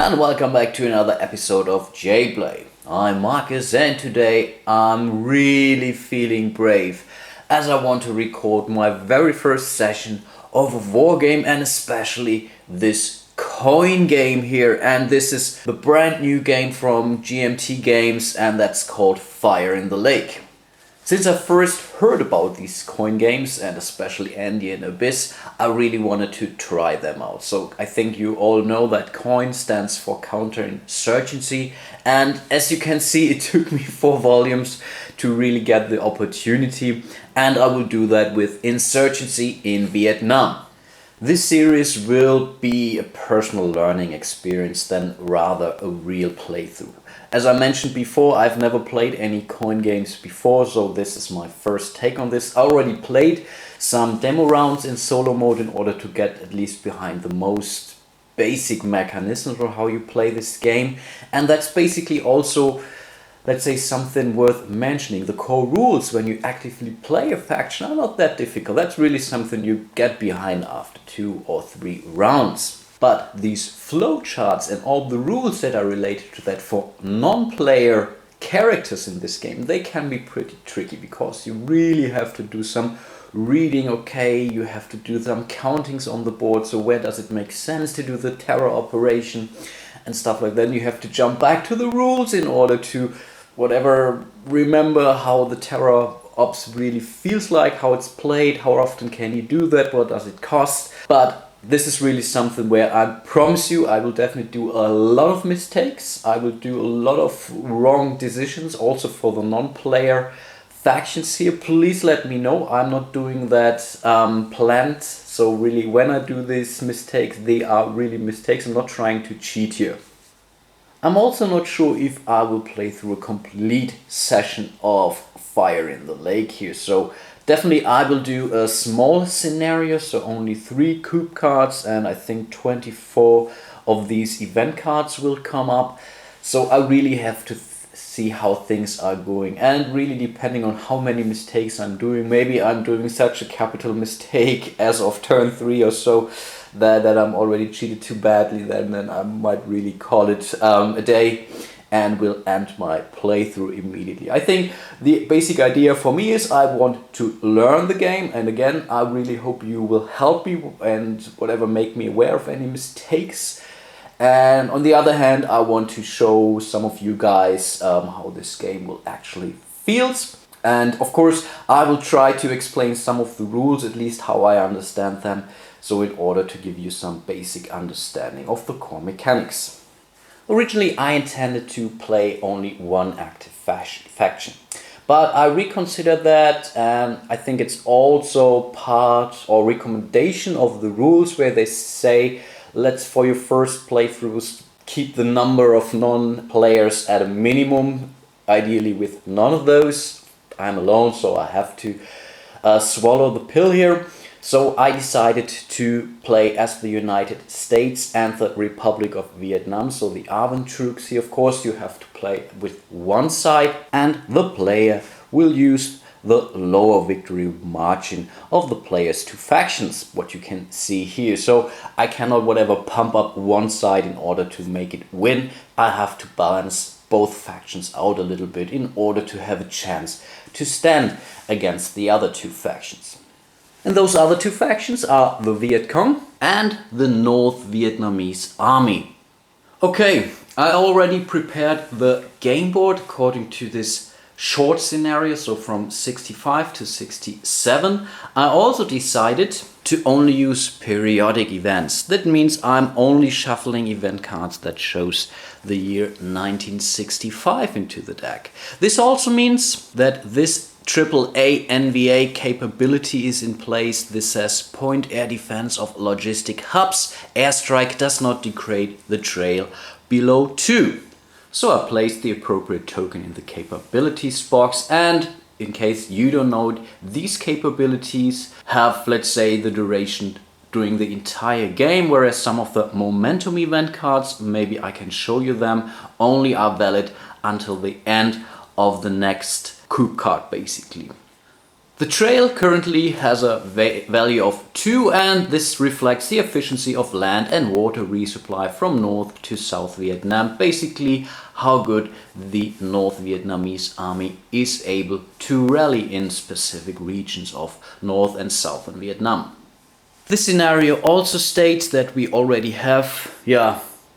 And welcome back to another episode of jPlay. I'm Marcus and today I'm really feeling brave as I want to record my very first session of a war game and especially this coin game here. And this is the brand new game from GMT Games and that's called Fire in the Lake. Since I first heard about these coin games and especially Andy and Abyss, I really wanted to try them out. So I think you all know that coin stands for counterinsurgency, and as you can see it took me 4 volumes to really get the opportunity, and I will do that with insurgency in Vietnam. This series will be a personal learning experience than rather a real playthrough. As I mentioned before, I've never played any coin games before, so this is my first take on this. I already played some demo rounds in solo mode in order to get at least behind the most basic mechanisms for how you play this game. And that's basically also, let's say, something worth mentioning. The core rules when you actively play a faction are not that difficult. That's really something you get behind after 2 or 3 rounds. But these flowcharts and all the rules that are related to that for non-player characters in this game, they can be pretty tricky because you really have to do some reading, okay, you have to do some countings on the board, so where does it make sense to do the terror operation and stuff like that. You have to jump back to the rules in order to remember how the terror ops really feels like, how it's played, how often can you do that, what does it cost. But this is really something where I promise you I will definitely do a lot of mistakes. I will do a lot of wrong decisions also for the non-player factions here. Please let me know. I'm not doing that planned. So really when I do these mistakes, they are really mistakes. I'm not trying to cheat here. I'm also not sure if I will play through a complete session of Fire in the Lake here. So definitely I will do a small scenario, so only 3 coup cards and I think 24 of these event cards will come up. So I really have to see how things are going, and really depending on how many mistakes I'm doing, maybe I'm doing such a capital mistake as of turn 3 or so that I'm already cheated too badly, then I might really call it a day and will end my playthrough immediately. I think the basic idea for me is I want to learn the game, and again I really hope you will help me and make me aware of any mistakes. And on the other hand, I want to show some of you guys how this game will actually feels. And of course I will try to explain some of the rules, at least how I understand them, so in order to give you some basic understanding of the core mechanics. Originally I intended to play only one active faction, but I reconsidered that, and I think it's also part or recommendation of the rules where they say let's, for your first playthroughs, keep the number of non-players at a minimum, ideally with none of those. I'm alone, so I have to swallow the pill here. So I decided to play as the United States and the Republic of Vietnam, so the ARVN troops here. Of course you have to play with one side, and the player will use the lower victory margin of the players' 2 factions, what you can see here. So I cannot pump up one side in order to make it win. I have to balance both factions out a little bit in order to have a chance to stand against the other 2 factions. And those other 2 factions are the Viet Cong and the North Vietnamese Army. Okay, I already prepared the game board according to this short scenario, so from 65 to 67. I also decided to only use periodic events. That means I'm only shuffling event cards that shows the year 1965 into the deck. This also means that this AAA NVA capability is in place. This says point air defense of logistic hubs. Airstrike does not degrade the trail below 2. So I placed the appropriate token in the capabilities box, and in case you don't know it, these capabilities have, let's say, the duration during the entire game, whereas some of the momentum event cards, maybe I can show you them, only are valid until the end of the next coup card basically. The trail currently has a value of 2, and this reflects the efficiency of land and water resupply from North to South Vietnam. Basically, how good the North Vietnamese army is able to rally in specific regions of North and Southern Vietnam. This scenario also states that we already have,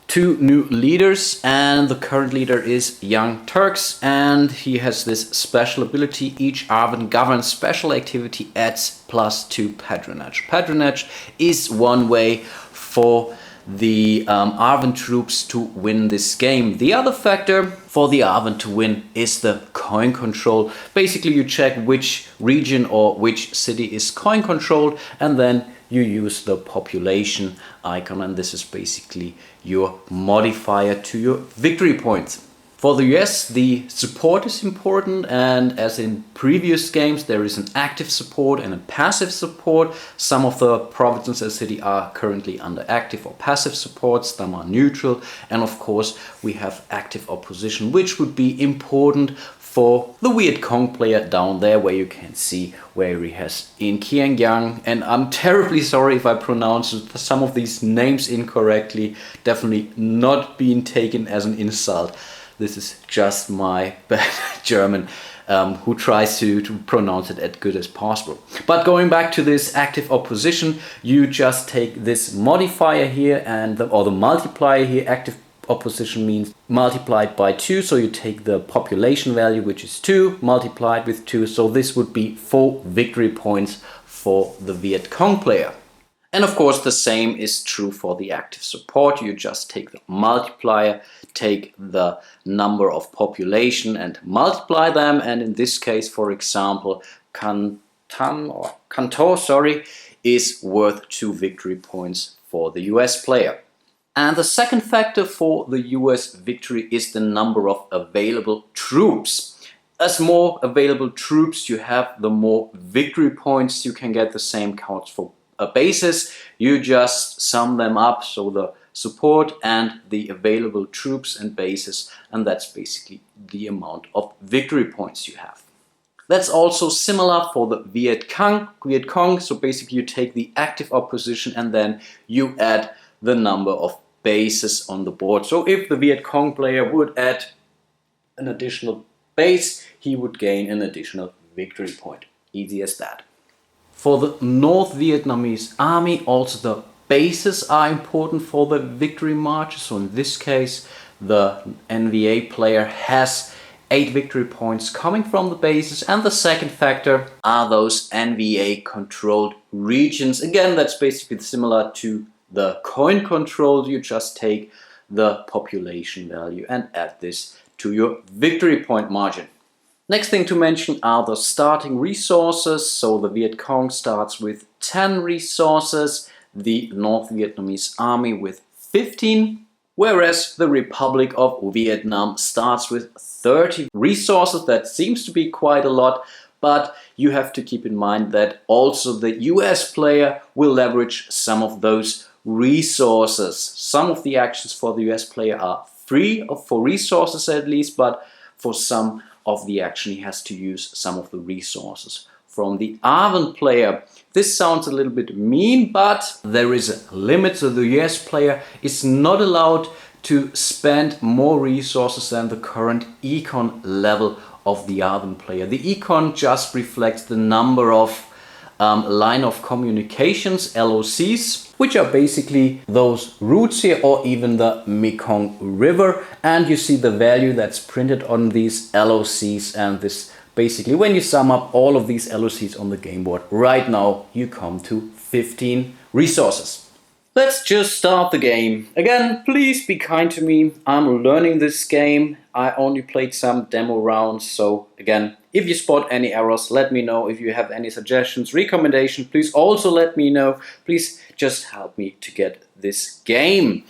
2 new leaders, and the current leader is Young Turks, and he has this special ability: each Arvin governs special activity adds +2 patronage. Patronage is one way for the Arvin troops to win this game. The other factor for the Arvin to win is the coin control. Basically, you check which region or which city is coin controlled, and then you use the population icon, and this is basically your modifier to your victory points. For the US, the support is important, and as in previous games, there is an active support and a passive support. Some of the provinces and cities are currently under active or passive support, some are neutral, and of course we have active opposition, which would be important for the Viet Cong player down there, where you can see where he has in Kiang Yang. And I'm terribly sorry if I pronounce some of these names incorrectly, definitely not being taken as an insult. This is just my bad German, who tries to pronounce it as good as possible. But going back to this active opposition, you just take this modifier here and or the multiplier here. Active opposition means multiplied by 2, so you take the population value, which is 2, multiplied with 2, so this would be 4 victory points for the Viet Cong player. And of course the same is true for the active support. You just take the multiplier, take the number of population and multiply them, and in this case, for example, Canton is worth 2 victory points for the US player. And the second factor for the US victory is the number of available troops. As more available troops you have, the more victory points you can get. The same counts for bases. You just sum them up, so the support and the available troops and bases, and that's basically the amount of victory points you have. That's also similar for the Viet Cong. So basically you take the active opposition and then you add the number of bases on the board. So if the Viet Cong player would add an additional base, he would gain an additional victory point. Easy as that. For the North Vietnamese army, also the bases are important for the victory march. So in this case, the NVA player has 8 victory points coming from the bases, and the second factor are those NVA controlled regions. Again, that's basically similar to the coin control. You just take the population value and add this to your victory point margin. Next thing to mention are the starting resources. So the Viet Cong starts with 10 resources, the North Vietnamese army with 15, whereas the Republic of Vietnam starts with 30 resources. That seems to be quite a lot, but you have to keep in mind that also the US player will leverage some of those resources. Some of the actions for the US player are free for resources at least, but for some of the action he has to use some of the resources from the Arvin player. This sounds a little bit mean, but there is a limit. So the US player is not allowed to spend more resources than the current econ level of the Arvin player. The econ just reflects the number of line of communications, LOCs, which are basically those routes here, or even the Mekong River. And you see the value that's printed on these LOCs, and this basically, when you sum up all of these LOCs on the game board, right now you come to 15 resources. Let's just start the game. Again, please be kind to me. I'm learning this game. I only played some demo rounds. So again, if you spot any errors, let me know. If you have any suggestions, recommendations, please also let me know. Please just help me to get this game.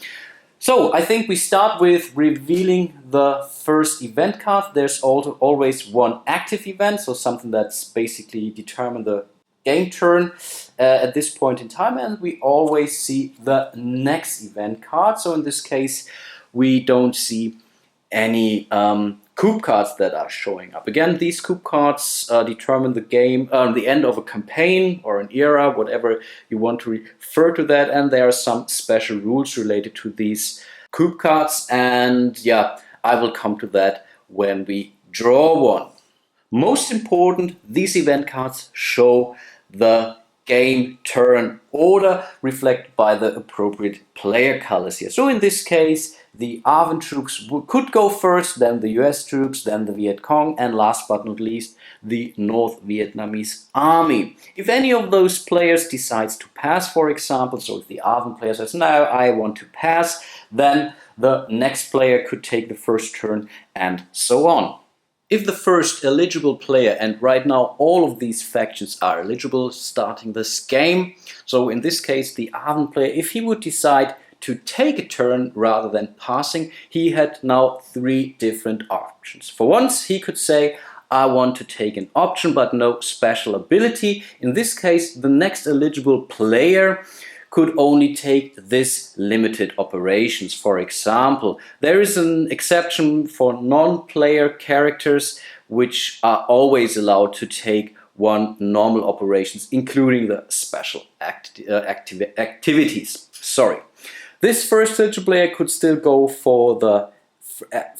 So I think we start with revealing the first event card. There's also always one active event, so something that's basically determine the game turn at this point in time, and we always see the next event card. So in this case, we don't see any coup cards that are showing up. Again, these coup cards determine the game, the end of a campaign or an era, whatever you want to refer to that, and there are some special rules related to these coup cards, and yeah, I will come to that when we draw one. Most important, these event cards show the game turn order reflected by the appropriate player colors here. So in this case, the ARVN troops could go first, then the US troops, then the Viet Cong, and last but not least, the North Vietnamese army. If any of those players decides to pass, for example, so if the ARVN player says, no, I want to pass, then the next player could take the first turn and so on. If the first eligible player, and right now all of these factions are eligible starting this game, so in this case the ARVN player, if he would decide to take a turn rather than passing, he had now 3 different options. For once he could say, I want to take an option but no special ability. In this case the next eligible player could only take this limited operations. For example, there is an exception for non-player characters which are always allowed to take 1 normal operations, including the special activities. This first eligible player could still go for the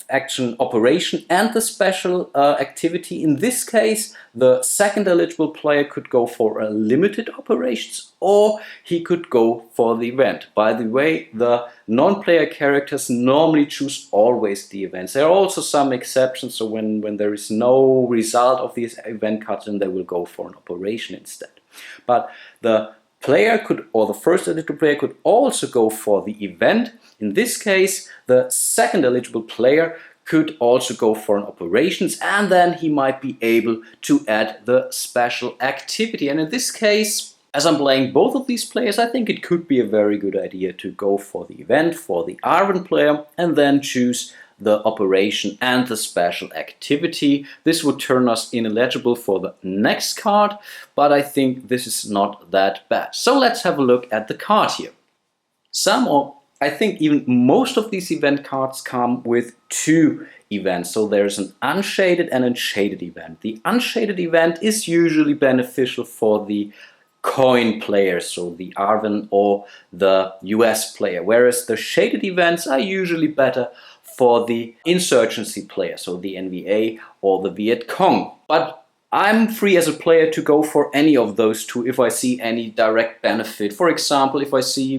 action operation and the special activity. In this case, the second eligible player could go for a limited operations, or he could go for the event. By the way, the non-player characters normally choose always the events. There are also some exceptions, so when there is no result of these event cards, then they will go for an operation instead. But the player could, or the first eligible player could also go for the event. In this case, the second eligible player could also go for an operations, and then he might be able to add the special activity. And in this case, as I'm playing both of these players, I think it could be a very good idea to go for the event for the ARVN player and then choose the operation and the special activity. This would turn us ineligible for the next card, but I think this is not that bad. So let's have a look at the card here. Some, or I think even most of these event cards come with 2 events. So there's an unshaded and a shaded event. The unshaded event is usually beneficial for the coin players, so the ARVN or the US player, whereas the shaded events are usually better for the insurgency player, so the NVA or the Viet Cong. But I'm free as a player to go for any of those 2 if I see any direct benefit. For example, if I see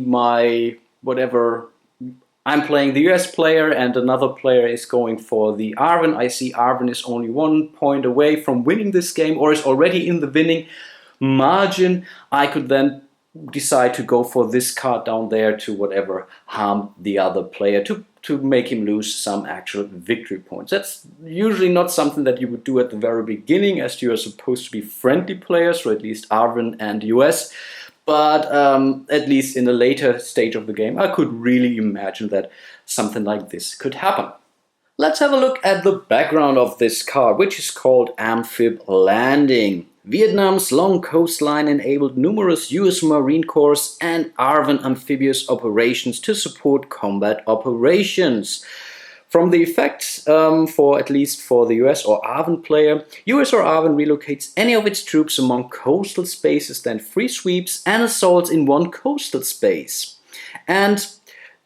I'm playing the US player and another player is going for the ARVN, I see ARVN is only 1 point away from winning this game or is already in the winning margin, I could then decide to go for this card down there to harm the other player, to make him lose some actual victory points. That's usually not something that you would do at the very beginning, as you are supposed to be friendly players, or at least ARVN and US. But at least in the later stage of the game, I could really imagine that something like this could happen. Let's have a look at the background of this card, which is called Amphib Landing. Vietnam's long coastline enabled numerous US Marine Corps and ARVN amphibious operations to support combat operations. From the effects, at least for the US or ARVN player, US or ARVN relocates any of its troops among coastal spaces, then free sweeps and assaults in 1 coastal space. And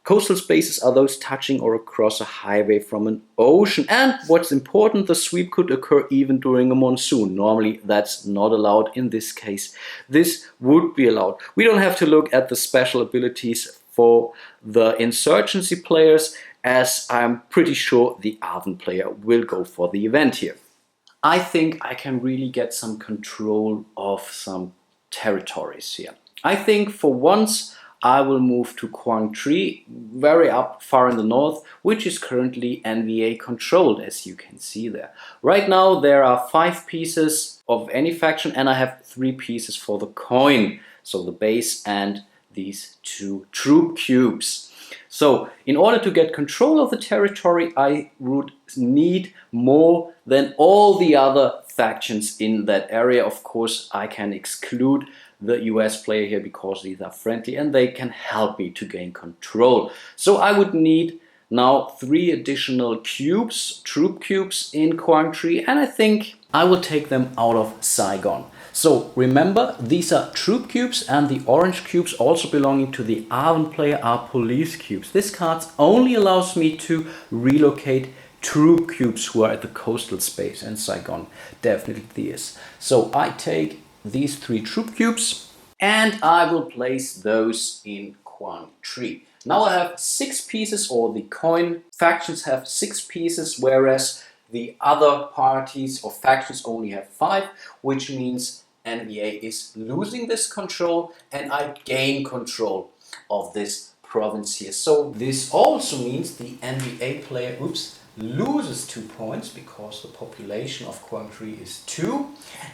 coastal spaces are those touching or across a highway from an ocean. And what's important, the sweep could occur even during a monsoon. Normally that's not allowed. In this case, this would be allowed. We don't have to look at the special abilities for the insurgency players, as I'm pretty sure the ARVN player will go for the event here. I think I can really get some control of some territories here. I think for once I will move to Quang Tri, very up far in the north, which is currently NVA controlled, as you can see there. Right now there are 5 pieces of any faction, and I have 3 pieces for the coin, so the base and these 2 troop cubes. So in order to get control of the territory, I would need more than all the other factions in that area. Of course, I can exclude the US player here because these are friendly and they can help me to gain control. So I would need now 3 additional cubes, troop cubes in Quang and I think I will take them out of Saigon. So remember, these are troop cubes, and the orange cubes also belonging to the Arvin player are police cubes. This card only allows me to relocate troop cubes who are at the coastal space, and Saigon definitely is. So I take these 3 troop cubes and I will place those in Quang. Now I have 6 pieces, or the coin factions have 6 pieces, whereas the other parties or factions only have 5, which means NBA is losing this control and I gain control of this province here. So this also means the NBA player, loses 2 points because the population of Quang is 2,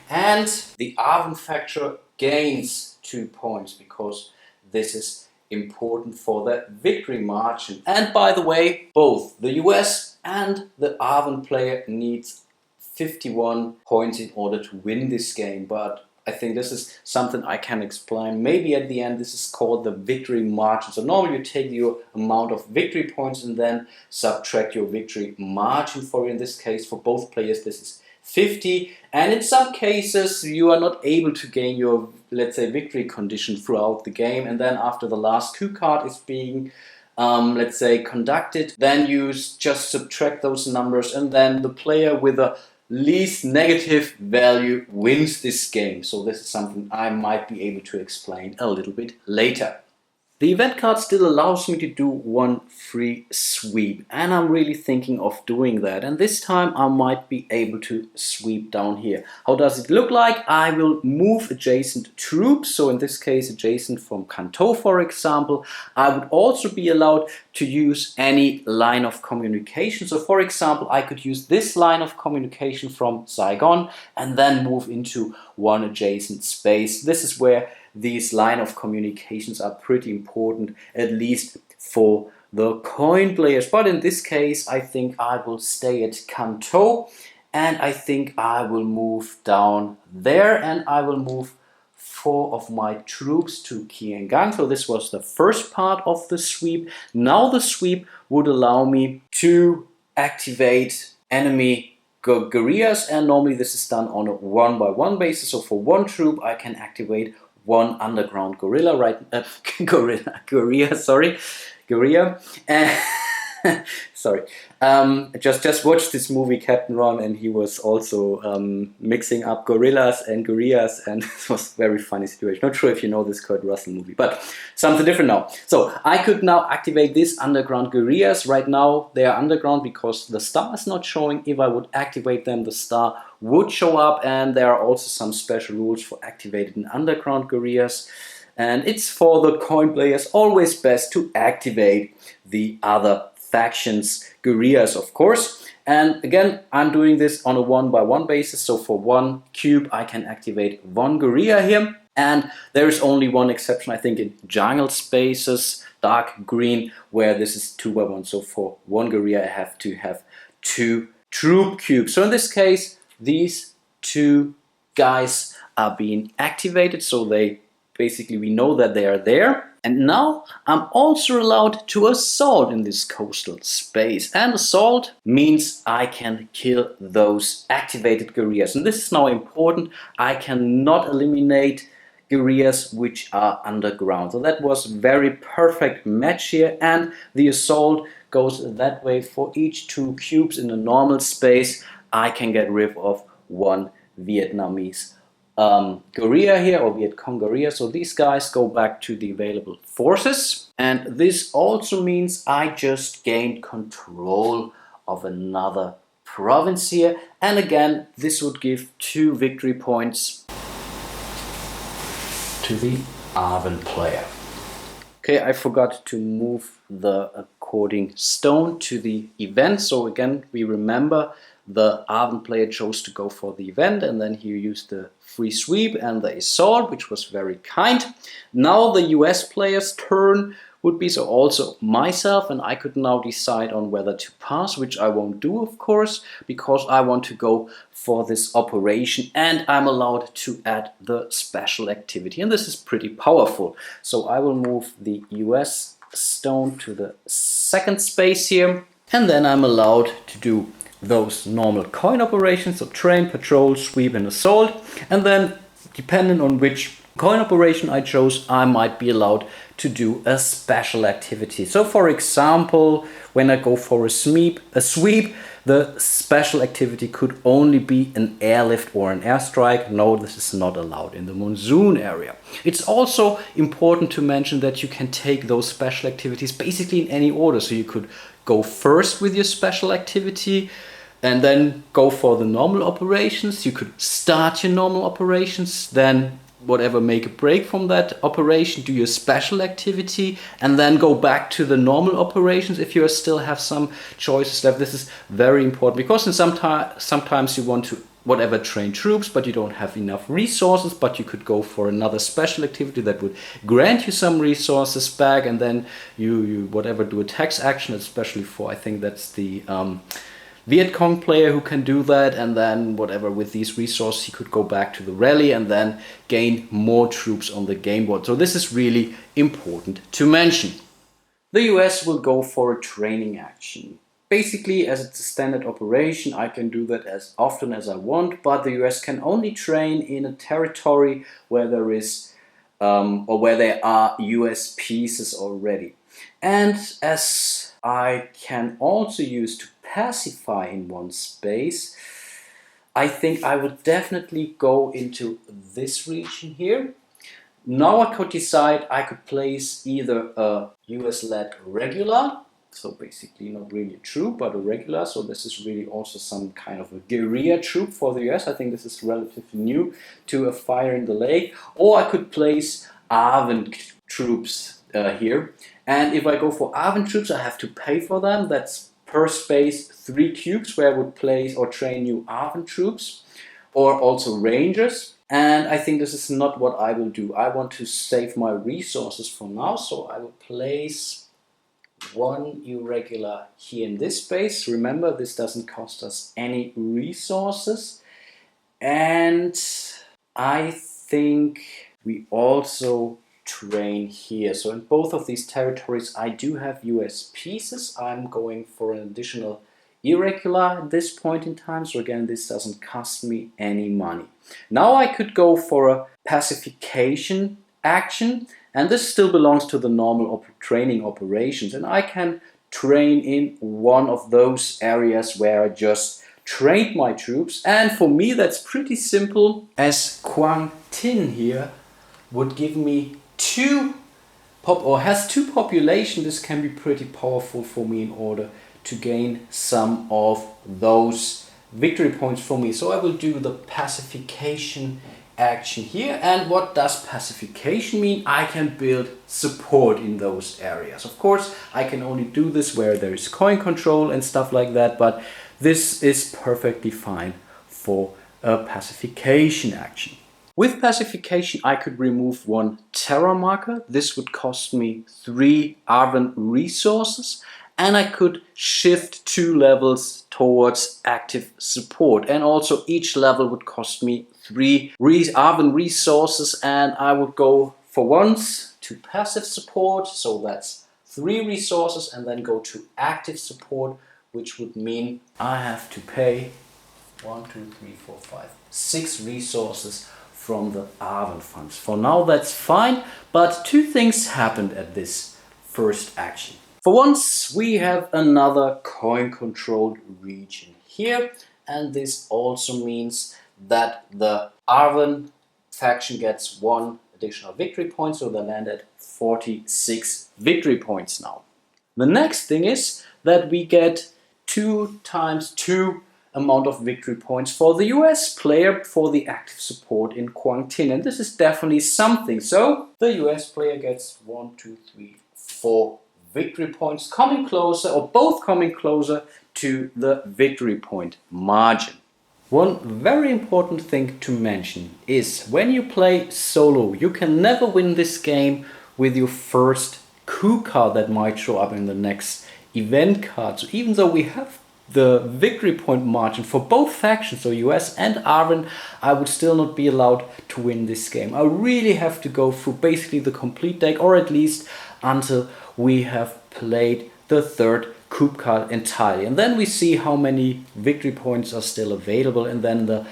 and the Arvin factor gains 2 points because this is important for the victory margin. And by the way, both the US and the Arvin player needs 51 points in order to win this game, but I think this is something I can explain. Maybe at the end this is called the victory margin. So normally you take your amount of victory points and then subtract your victory margin. For in this case, for both players, this is 50. And in some cases you are not able to gain your, let's say, victory condition throughout the game. And then after the last coup card is being let's say conducted, then you just subtract those numbers, and then the player with a least negative value wins this game. So this is something I might be able to explain a little bit later. The event card still allows me to do 1 free sweep, and I'm really thinking of doing that, and this time I might be able to sweep down here. How does it look like? I will move adjacent troops, so in this case adjacent from Kanto, for example. I would also be allowed to use any line of communication. So for example, I could use this line of communication from Saigon and then move into 1 adjacent space. This is where these line of communications are pretty important, at least for the coin players. But in this case, I think I will stay at Kanto, and I think I will move down there, and I will move 4 of my troops to Kiangang. So this was the first part of the sweep. Now the sweep would allow me to activate enemy guerrillas, and normally this is done on a 1-by-1 basis. So for 1 troop I can activate 1 underground guerrilla, guerrilla. Sorry. Just watched this movie Captain Ron, and he was also mixing up gorillas and guerrillas, and it was a very funny situation. Not sure if you know this Kurt Russell movie, but something different now. So I could now activate this underground guerrillas. Right now they are underground because the star is not showing. If I would activate them, the star would show up, and there are also some special rules for activated underground guerrillas. And it's for the coin players always best to activate the other factions guerrillas, of course. And again, I'm doing this on a 1-by-1 basis. So for 1 cube, I can activate 1 guerrilla here. And there is only 1 exception, I think, in jungle spaces, dark green, where this is 2-by-1. So for 1 guerrilla, I have to have 2 troop cubes. So in this case, these 2 guys are being activated. So they basically, we know that they are there. And now I'm also allowed to assault in this coastal space. And assault means I can kill those activated guerrillas. And this is now important. I cannot eliminate guerrillas which are underground. So that was a very perfect match here. And the assault goes that way. For each 2 cubes in a normal space, I can get rid of 1 Vietnamese guerrilla here, or Viet Cong guerrilla. So these guys go back to the available forces, and this also means I just gained control of another province here, and again this would give 2 victory points to the Arvin player. Okay, I forgot to move the according stone to the event. So again, we remember the Arvin player chose to go for the event, and then he used the free sweep and the assault, which was very kind. Now the US player's turn would be, so also myself, and I could now decide on whether to pass, which I won't do, of course, because I want to go for this operation, and I'm allowed to add the special activity, and this is pretty powerful. So I will move the US stone to the second space here. And then I'm allowed to do those normal coin operations, so train, patrol, sweep and assault. And then depending on which coin operation I chose, I might be allowed to do a special activity. So for example, when I go for a sweep, the special activity could only be an airlift or an airstrike. No, this is not allowed in the monsoon area. It's also important to mention that you can take those special activities basically in any order. So you could go first with your special activity and then go for the normal operations. You could start your normal operations, then whatever, make a break from that operation, do your special activity, and then go back to the normal operations if you still have some choices left. This is very important because sometimes you want to whatever train troops, but you don't have enough resources, but you could go for another special activity that would grant you some resources back, and then you whatever do a tax action, especially for, I think that's the Viet Cong player who can do that, and then whatever with these resources he could go back to the rally and then gain more troops on the game board. So this is really important to mention. The US will go for a training action. Basically, as it's a standard operation, I can do that as often as I want, but the US can only train in a territory where there is or where there are US pieces already. And as I can also use to pacify in one space, I think I would definitely go into this region here. Now I could decide I could place either a US-led regular, so basically not really a troop, but a regular. So this is really also some kind of a guerrilla troop for the US. I think this is relatively new to a fire in the lake. Or I could place ARVN troops here. And if I go for ARVN troops, I have to pay for them. That's per space 3 cubes where I would place or train new ARVN troops, or also rangers. And I think this is not what I will do. I want to save my resources for now, so I will place one irregular here in this space. Remember, this doesn't cost us any resources. And I think we also train here. So in both of these territories I do have US pieces. I'm going for an additional irregular at this point in time. So again, this doesn't cost me any money. Now I could go for a pacification action, and this still belongs to the normal training operations, and I can train in one of those areas where I just trained my troops. And for me that's pretty simple, as Quang Tin here would give me has two population. This can be pretty powerful for me in order to gain some of those victory points for me. So I will do the pacification action here. And what does pacification mean? I can build support in those areas. Of course, I can only do this where there is coin control and stuff like that, but this is perfectly fine for a pacification action. With pacification, I could remove one terror marker. This would cost me 3 ARVN resources, and I could shift 2 levels towards active support. And also each level would cost me 3 ARVN resources, and I would go for once to passive support, so that's 3 resources, and then go to active support, which would mean I have to pay 6 resources from the ARVN funds. For now that's fine, but 2 things happened at this first action. For once we have another coin controlled region here, and this also means that the ARVN faction gets 1 additional victory point, so they land at 46 victory points now. The next thing is that we get 2 times 2 amount of victory points for the US player for the active support in Quang Tin, and this is definitely something. So the US player gets 1, 2, 3, 4 victory points, coming closer, or both coming closer to the victory point margin. One very important thing to mention is when you play solo, you can never win this game with your first coup card that might show up in the next event card. So even though we have the victory point margin for both factions, so US and ARVN, I would still not be allowed to win this game. I really have to go through basically the complete deck, or at least until we have played the third coup card entirely. And then we see how many victory points are still available, and then the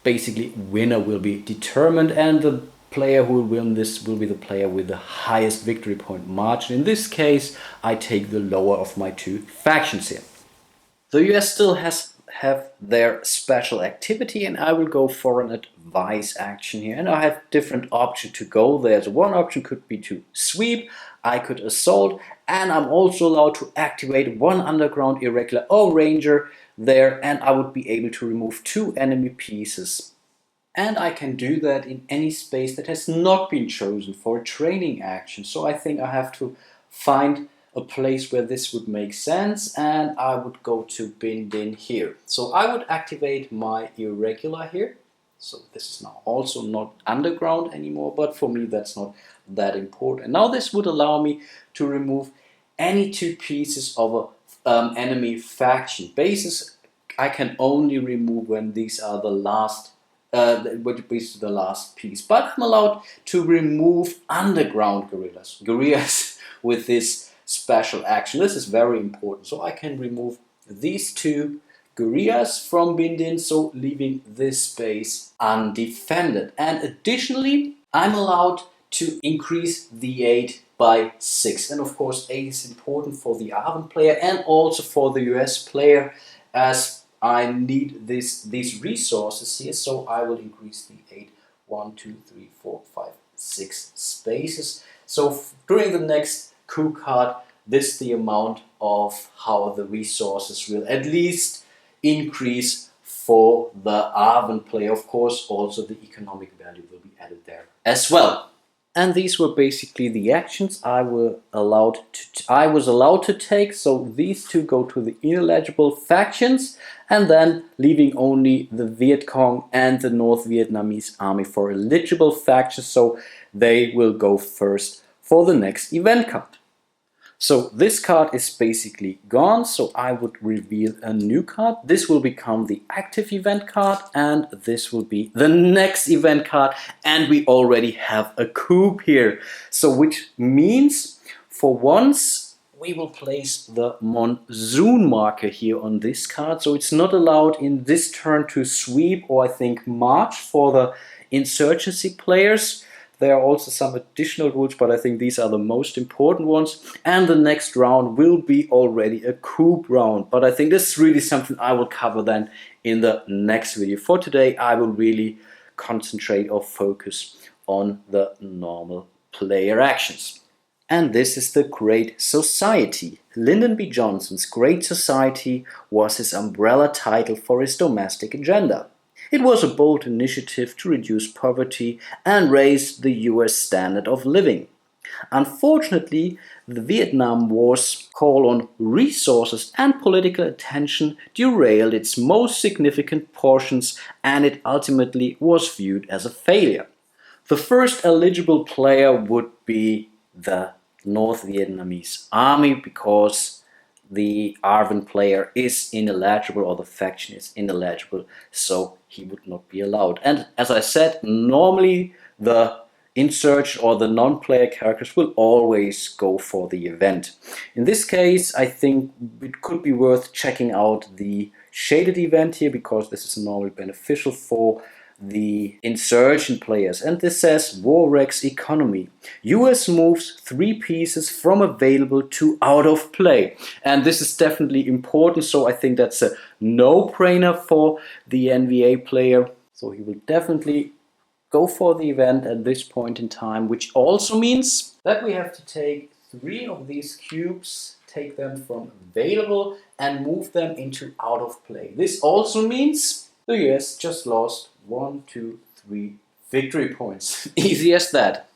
basically winner will be determined, and the player who will win this will be the player with the highest victory point margin. In this case, I take the lower of my two factions here. The US still have their special activity, and I will go for an advice action here. And I have different options to go there. So one option could be to sweep, I could assault, and I'm also allowed to activate one underground irregular or ranger there, and I would be able to remove 2 enemy pieces. And I can do that in any space that has not been chosen for a training action. So I think I have to find a place where this would make sense, and I would go to bin din here. So I would activate my irregular here. So this is now also not underground anymore, but for me that's not that important. Now this would allow me to remove any 2 pieces of an enemy faction. Bases I can only remove when these are the last the last piece, but I'm allowed to remove underground guerrillas with this special action. This is very important. So I can remove these 2 guerrillas from bin din, so leaving this space undefended. And additionally, I'm allowed to increase the aid by 6. And of course, aid is important for the Arven player and also for the US player, as I need these resources here, so I will increase the 8, 1, 2, 3, 4, 5, 6 spaces. So during the next coup card, this is the amount of how the resources will at least increase for the Arven player. Of course, also the economic value will be added there as well. And these were basically the actions I was allowed to take. So these 2 go to the ineligible factions, and then leaving only the Viet Cong and the North Vietnamese army for eligible factions. So they will go first for the next event card. So this card is basically gone, so I would reveal a new card. This will become the active event card, and this will be the next event card, and we already have a coup here. So which means for once we will place the monsoon marker here on this card. So it's not allowed in this turn to sweep or I think march for the insurgency players. There are also some additional rules, but I think these are the most important ones. And the next round will be already a coup round. But I think this is really something I will cover then in the next video. For today, I will really concentrate or focus on the normal player actions. And this is the Great Society. Lyndon B. Johnson's Great Society was his umbrella title for his domestic agenda. It was a bold initiative to reduce poverty and raise the US standard of living. Unfortunately, the Vietnam War's call on resources and political attention derailed its most significant portions, and it ultimately was viewed as a failure. The first eligible player would be the North Vietnamese army, because the Arven player is ineligible, or the faction is ineligible, so he would not be allowed. And as I said, normally the insurgent or the non-player characters will always go for the event. In this case, I think it could be worth checking out the shaded event here, because this is normally beneficial for the insurgent players. And this says War Rex Economy. US moves 3 pieces from available to out of play. And this is definitely important, so I think that's a no-brainer for the NVA player. So he will definitely go for the event at this point in time, which also means that we have to take 3 of these cubes, take them from available and move them into out of play. This also means the US just lost 1, 2, 3 victory points. Easy as that.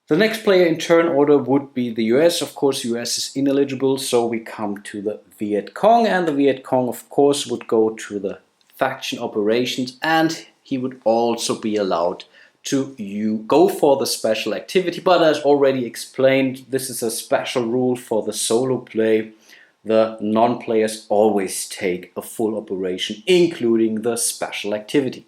The next player in turn order would be the US. Of course, US is ineligible, so we come to the Viet Cong, and the Viet Cong, of course, would go to the faction operations, and he would also be allowed to go for the special activity. But as already explained, this is a special rule for the solo play. The non-players always take a full operation, including the special activity.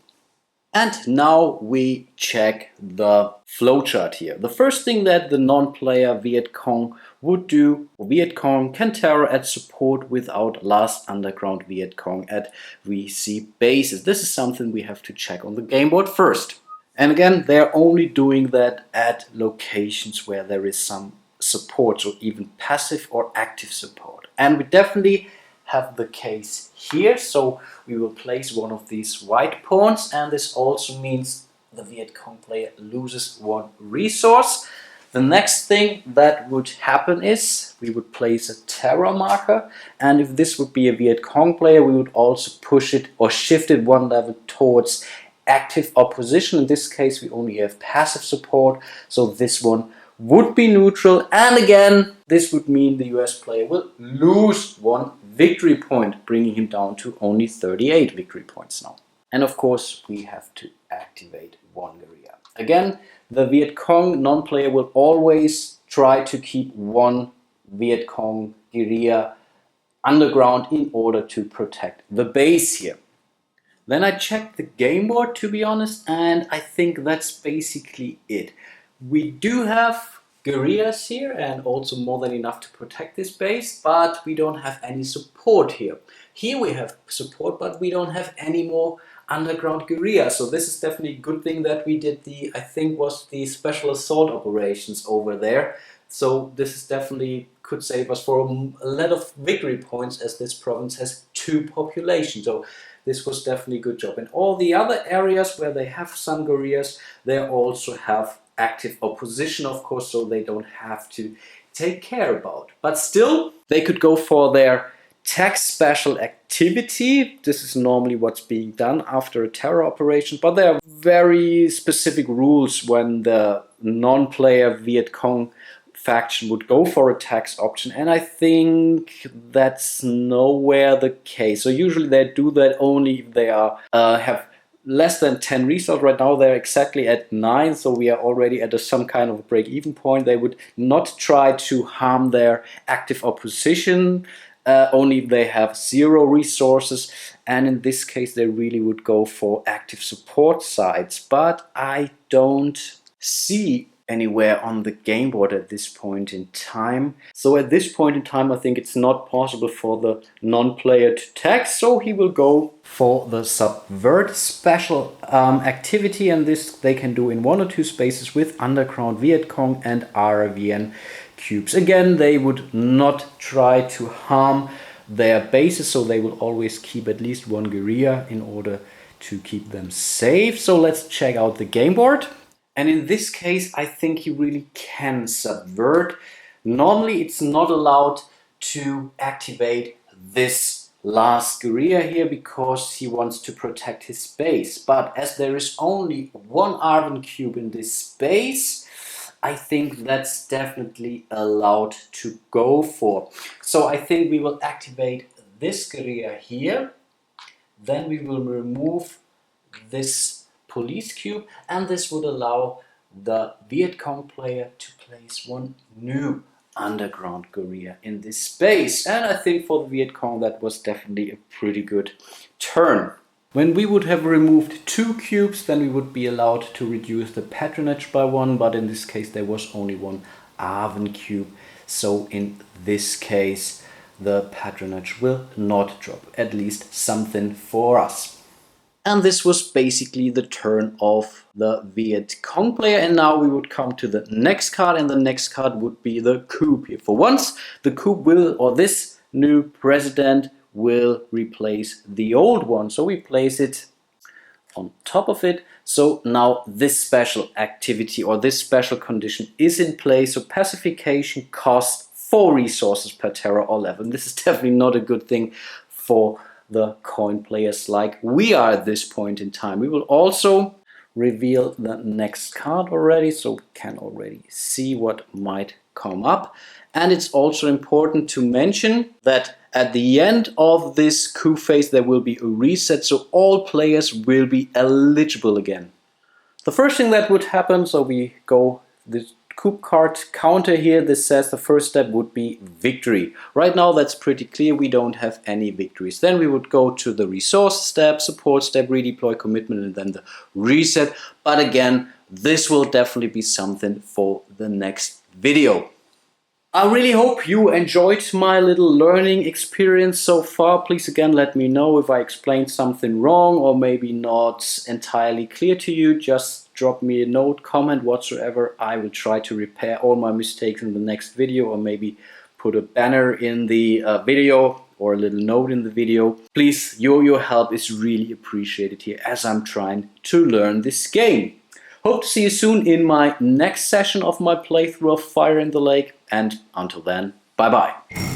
And now we check the flowchart here. The first thing that the non-player Viet Cong would do, Viet Cong can terror at support without last underground Viet Cong at VC bases. This is something we have to check on the game board first. And again, they're only doing that at locations where there is some support, so even passive or active support. And we definitely have the case here, so we will place one of these white pawns, and this also means the Viet Cong player loses one resource. The next thing that would happen is we would place a terror marker, and if this would be a Viet Cong player, we would also push it or shift it one level towards active opposition. In this case, we only have passive support, so this one would be neutral, and again, this would mean the US player will lose one victory point, bringing him down to only 38 victory points now. And of course, we have to activate one guerrilla. Again, the Viet Cong non-player will always try to keep one Viet Cong guerrilla underground in order to protect the base here. Then I checked the game board, to be honest, and I think that's basically it. We do have guerrillas here and also more than enough to protect this base, but we don't have any support here. Here we have support, but we don't have any more underground guerrillas. So this is definitely a good thing that we did the, I think was the special assault operations over there. So this is definitely could save us for a lot of victory points, as this province has 2 populations. So this was definitely a good job. In all the other areas where they have some guerrillas, they also have active opposition, of course, so they don't have to take care about. But still, they could go for their tax special activity. This is normally what's being done after a terror operation, but there are very specific rules when the non-player Viet Cong faction would go for a tax option, and I think that's nowhere the case. So usually they do that only if they are have less than 10 resources. Right now they're exactly at 9, so we are already at some kind of break-even point. They would not try to harm their active opposition, only if they have 0 resources, and in this case they really would go for active support sides. But I don't see anywhere on the game board at this point in time. So at this point in time, I think it's not possible for the non-player to tax, so he will go for the subvert special activity, and this they can do in 1 or 2 spaces with underground Viet Cong and RVN cubes. Again, they would not try to harm their bases, so they will always keep at least 1 guerrilla in order to keep them safe. So let's check out the game board. And in this case, I think he really can subvert. Normally, it's not allowed to activate this last guerrilla here because he wants to protect his base. But as there is only 1 Arven cube in this space, I think that's definitely allowed to go for. So I think we will activate this guerrilla here. Then we will remove this police cube, and this would allow the Viet Cong player to place 1 new underground guerrilla in this space. And I think for the Viet Cong that was definitely a pretty good turn. When we would have removed 2 cubes, then we would be allowed to reduce the patronage by 1, but in this case there was only 1 Arven cube, so in this case the patronage will not drop, at least something for us. And this was basically the turn of the Viet Cong player. And now we would come to the next card, and the next card would be the coup here. For once, the coup will, or this new president will replace the old one. So we place it on top of it. So now this special activity or this special condition is in place. So pacification costs 4 resources per terror or level. And this is definitely not a good thing for the coin players like we are at this point in time. We will also reveal the next card already, so we can already see what might come up. And it's also important to mention that at the end of this coup phase there will be a reset, so all players will be eligible again. The first thing that would happen, so we go coup card counter here. This says the first step would be victory. Right now that's pretty clear, we don't have any victories. Then we would go to the resource step, support step, redeploy, commitment, and then the reset. But again, this will definitely be something for the next video. I really hope you enjoyed my little learning experience so far. Please again let me know if I explained something wrong or maybe not entirely clear to you. Just drop me a note, comment, whatsoever. I will try to repair all my mistakes in the next video, or maybe put a banner in the video or a little note in the video. Please, your help is really appreciated here as I'm trying to learn this game. Hope to see you soon in my next session of my playthrough of Fire in the Lake, and until then, bye bye.